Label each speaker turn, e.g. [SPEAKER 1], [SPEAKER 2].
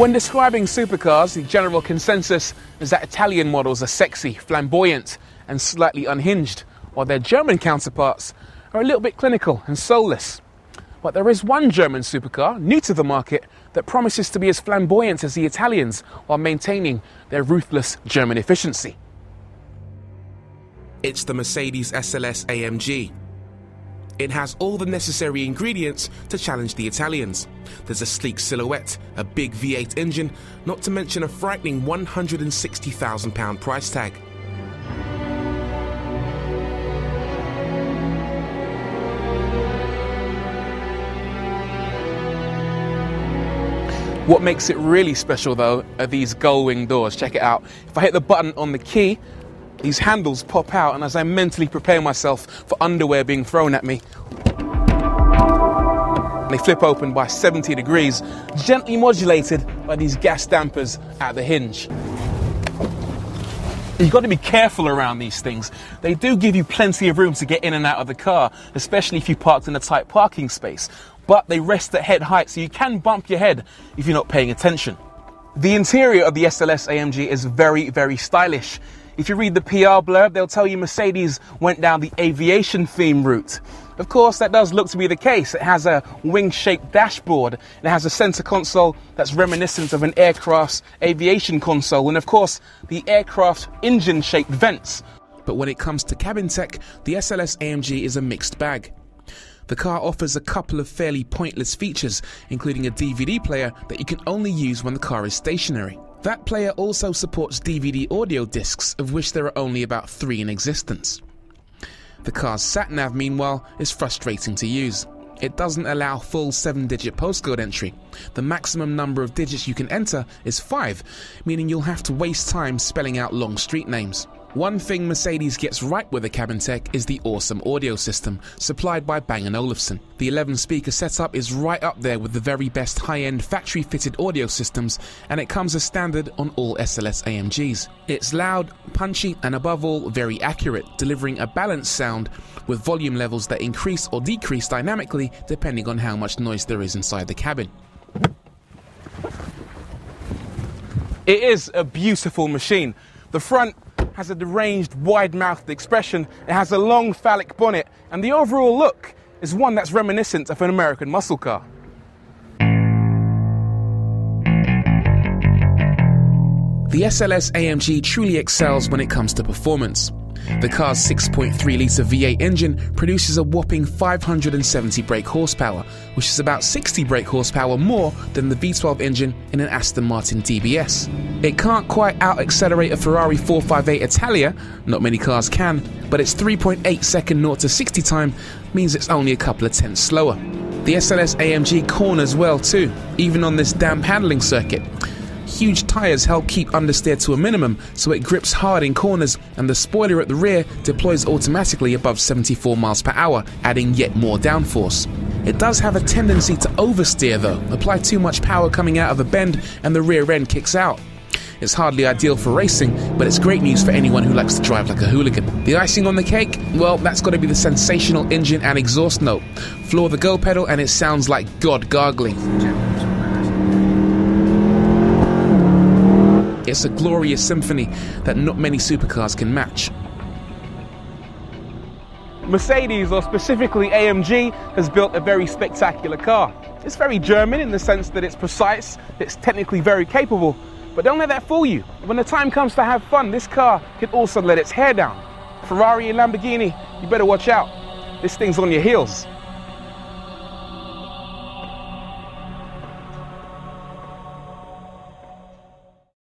[SPEAKER 1] When describing supercars, the general consensus is that Italian models are sexy, flamboyant and slightly unhinged, while their German counterparts are a little bit clinical and soulless. But there is one German supercar, new to the market, that promises to be as flamboyant as the Italians while maintaining their ruthless German efficiency.
[SPEAKER 2] It's the Mercedes SLS AMG. It has all the necessary ingredients to challenge the Italians. There's a sleek silhouette, a big V8 engine, not to mention a frightening £160,000 price tag.
[SPEAKER 1] What makes it really special though are these gull-wing doors. Check it out. If I hit the button on the key, these handles pop out, and as I mentally prepare myself for underwear being thrown at me, they flip open by 70 degrees, gently modulated by these gas dampers at the hinge. You've got to be careful around these things. They do give you plenty of room to get in and out of the car, especially if you parked in a tight parking space. But they rest at head height, so you can bump your head if you're not paying attention. The interior of the SLS AMG is very, very stylish. If you read the PR blurb, they'll tell you Mercedes went down the aviation theme route. Of course, that does look to be the case. It has a wing-shaped dashboard, and it has a center console that's reminiscent of an aircraft's aviation console, and of course, the aircraft's engine-shaped vents.
[SPEAKER 2] But when it comes to cabin tech, the SLS AMG is a mixed bag. The car offers a couple of fairly pointless features, including a DVD player that you can only use when the car is stationary. That player also supports DVD audio discs, of which there are only about 3 in existence. The car's sat-nav, meanwhile, is frustrating to use. It doesn't allow full 7-digit postcode entry. The maximum number of digits you can enter is 5, meaning you'll have to waste time spelling out long street names. One thing Mercedes gets right with the cabin tech is the awesome audio system, supplied by Bang & Olufsen. The 11-speaker setup is right up there with the very best high-end factory-fitted audio systems, and it comes as standard on all SLS AMGs. It's loud, punchy, and above all, very accurate, delivering a balanced sound with volume levels that increase or decrease dynamically depending on how much noise there is inside the cabin.
[SPEAKER 1] It is a beautiful machine. The front has a deranged, wide-mouthed expression, it has a long phallic bonnet, and the overall look is one that's reminiscent of an American muscle car.
[SPEAKER 2] The SLS AMG truly excels when it comes to performance. The car's 6.3-litre V8 engine produces a whopping 570 brake horsepower, which is about 60 brake horsepower more than the V12 engine in an Aston Martin DBS. It can't quite out-accelerate a Ferrari 458 Italia, not many cars can, but its 3.8 second 0 to 60 time means it's only a couple of tenths slower. The SLS AMG corners well too, even on this damp handling circuit. Huge tyres help keep understeer to a minimum, so it grips hard in corners, and the spoiler at the rear deploys automatically above 74 miles per hour, adding yet more downforce. It does have a tendency to oversteer though, apply too much power coming out of a bend and the rear end kicks out. It's hardly ideal for racing, but it's great news for anyone who likes to drive like a hooligan. The icing on the cake? Well, that's got to be the sensational engine and exhaust note. Floor the go pedal and it sounds like God gargling. It's a glorious symphony that not many supercars can match.
[SPEAKER 1] Mercedes, or specifically AMG, has built a very spectacular car. It's very German in the sense that it's precise, it's technically very capable, but don't let that fool you. When the time comes to have fun, this car can also let its hair down. Ferrari and Lamborghini, you better watch out. This thing's on your heels.